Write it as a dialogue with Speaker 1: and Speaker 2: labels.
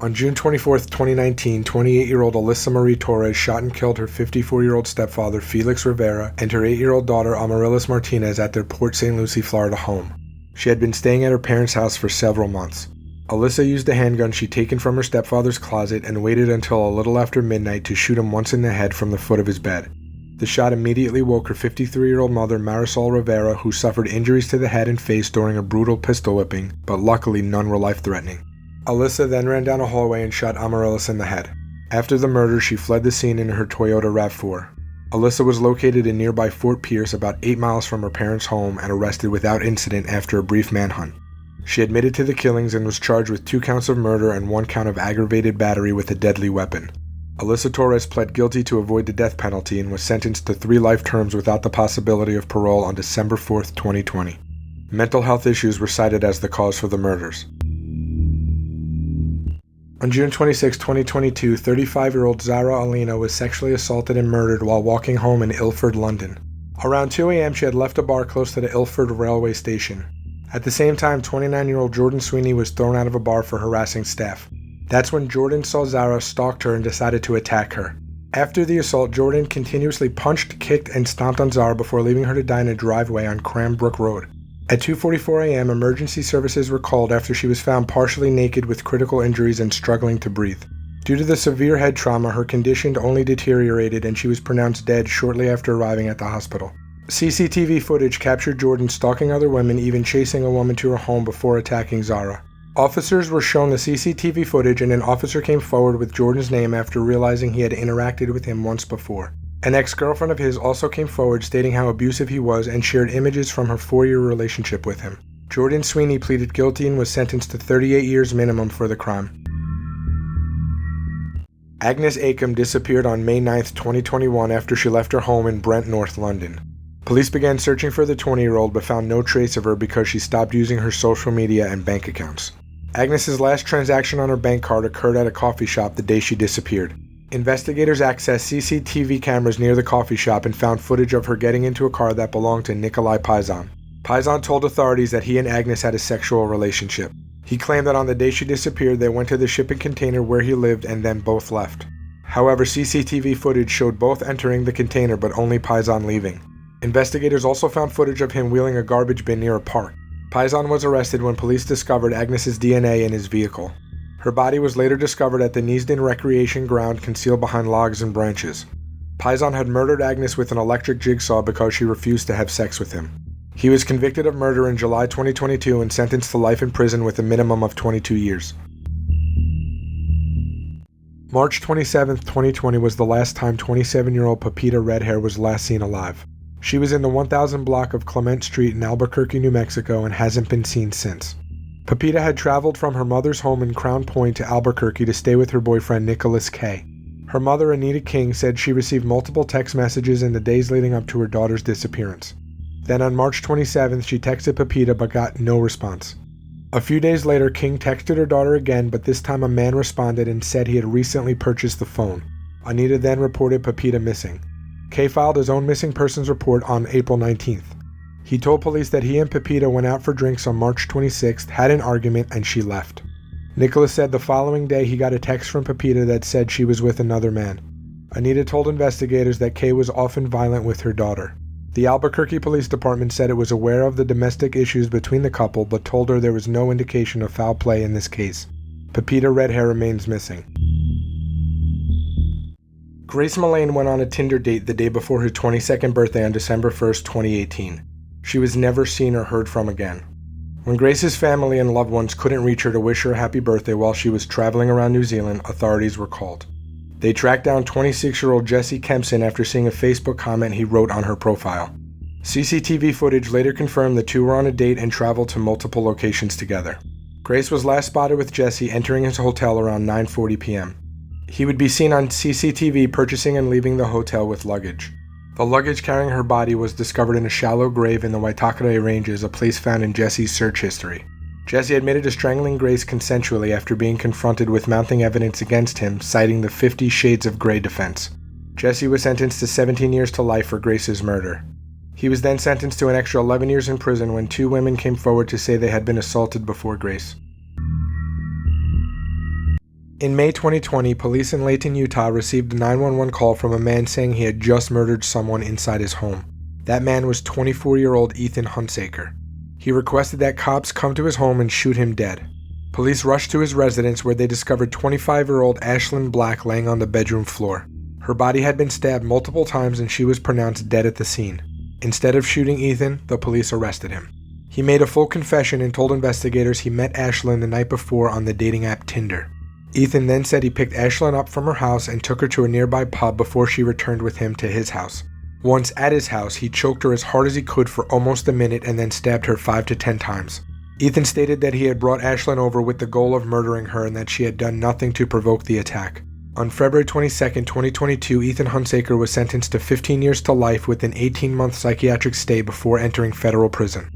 Speaker 1: On June 24, 2019, 28-year-old Alyssa Marie Torres shot and killed her 54-year-old stepfather, Felix Rivera, and her 8-year-old daughter, Amaryllis Martinez, at their Port St. Lucie, Florida home. She had been staying at her parents' house for several months. Alyssa used a handgun she'd taken from her stepfather's closet and waited until a little after midnight to shoot him once in the head from the foot of his bed. The shot immediately woke her 53-year-old mother, Marisol Rivera, who suffered injuries to the head and face during a brutal pistol whipping, but luckily none were life-threatening. Alyssa then ran down a hallway and shot Amaryllis in the head. After the murder, she fled the scene in her Toyota RAV4. Alyssa was located in nearby Fort Pierce, about 8 miles from her parents' home, and arrested without incident after a brief manhunt. She admitted to the killings and was charged with 2 counts of murder and 1 count of aggravated battery with a deadly weapon. Alyssa Torres pled guilty to avoid the death penalty and was sentenced to 3 life terms without the possibility of parole on December 4, 2020. Mental health issues were cited as the cause for the murders. On June 26, 2022, 35-year-old Zara Aleena was sexually assaulted and murdered while walking home in Ilford, London. Around 2 a.m., she had left a bar close to the Ilford railway station. At the same time, 29-year-old Jordan Sweeney was thrown out of a bar for harassing staff. That's when Jordan saw Zara, stalked her, and decided to attack her. After the assault, Jordan continuously punched, kicked, and stomped on Zara before leaving her to die in a driveway on Cranbrook Road. At 2:44 a.m., emergency services were called after she was found partially naked with critical injuries and struggling to breathe. Due to the severe head trauma, her condition only deteriorated and she was pronounced dead shortly after arriving at the hospital. CCTV footage captured Jordan stalking other women, even chasing a woman to her home before attacking Zara. Officers were shown the CCTV footage and an officer came forward with Jordan's name after realizing he had interacted with him once before. An ex-girlfriend of his also came forward stating how abusive he was and shared images from her 4-year relationship with him. Jordan Sweeney pleaded guilty and was sentenced to 38 years minimum for the crime. Agnes Akom disappeared on May 9, 2021 after she left her home in Brent, North London. Police began searching for the 20-year-old but found no trace of her because she stopped using her social media and bank accounts. Agnes's last transaction on her bank card occurred at a coffee shop the day she disappeared. Investigators accessed CCTV cameras near the coffee shop and found footage of her getting into a car that belonged to Nikolai Paisan. Paisan told authorities that he and Agnes had a sexual relationship. He claimed that on the day she disappeared, they went to the shipping container where he lived and then both left. However, CCTV footage showed both entering the container but only Paisan leaving. Investigators also found footage of him wheeling a garbage bin near a park. Paisan was arrested when police discovered Agnes's DNA in his vehicle. Her body was later discovered at the Neasden Recreation Ground concealed behind logs and branches. Paisan had murdered Agnes with an electric jigsaw because she refused to have sex with him. He was convicted of murder in July 2022 and sentenced to life in prison with a minimum of 22 years. March 27, 2020 was the last time 27-year-old Pepita Redhair was last seen alive. She was in the 1000 block of Clement Street in Albuquerque, New Mexico and hasn't been seen since. Pepita had traveled from her mother's home in Crown Point to Albuquerque to stay with her boyfriend Nicholas K. Her mother, Anita King, said she received multiple text messages in the days leading up to her daughter's disappearance. Then on March 27th, she texted Pepita but got no response. A few days later, King texted her daughter again, but this time a man responded and said he had recently purchased the phone. Anita then reported Pepita missing. K filed his own missing persons report on April 19th. He told police that he and Pepita went out for drinks on March 26th, had an argument, and she left. Nicholas said the following day he got a text from Pepita that said she was with another man. Anita told investigators that Kay was often violent with her daughter. The Albuquerque Police Department said it was aware of the domestic issues between the couple but told her there was no indication of foul play in this case. Pepita Redhair remains missing. Grace Millane went on a Tinder date the day before her 22nd birthday on December 1st, 2018. She was never seen or heard from again. When Grace's family and loved ones couldn't reach her to wish her a happy birthday while she was traveling around New Zealand, authorities were called. They tracked down 26-year-old Jesse Kempson after seeing a Facebook comment he wrote on her profile. CCTV footage later confirmed the two were on a date and traveled to multiple locations together. Grace was last spotted with Jesse entering his hotel around 9:40 p.m. He would be seen on CCTV purchasing and leaving the hotel with luggage. The luggage carrying her body was discovered in a shallow grave in the Waitakere Ranges, a place found in Jesse's search history. Jesse admitted to strangling Grace consensually after being confronted with mounting evidence against him, citing the 50 Shades of Grey defense. Jesse was sentenced to 17 years to life for Grace's murder. He was then sentenced to an extra 11 years in prison when 2 women came forward to say they had been assaulted before Grace. In May 2020, police in Layton, Utah received a 911 call from a man saying he had just murdered someone inside his home. That man was 24-year-old Ethan Hunsaker. He requested that cops come to his home and shoot him dead. Police rushed to his residence where they discovered 25-year-old Ashlyn Black laying on the bedroom floor. Her body had been stabbed multiple times and she was pronounced dead at the scene. Instead of shooting Ethan, the police arrested him. He made a full confession and told investigators he met Ashlyn the night before on the dating app Tinder. Ethan then said he picked Ashlyn up from her house and took her to a nearby pub before she returned with him to his house. Once at his house, he choked her as hard as he could for almost a minute and then stabbed her 5 to 10 times. Ethan stated that he had brought Ashlyn over with the goal of murdering her and that she had done nothing to provoke the attack. On February 22, 2022, Ethan Hunsaker was sentenced to 15 years to life with an 18-month psychiatric stay before entering federal prison.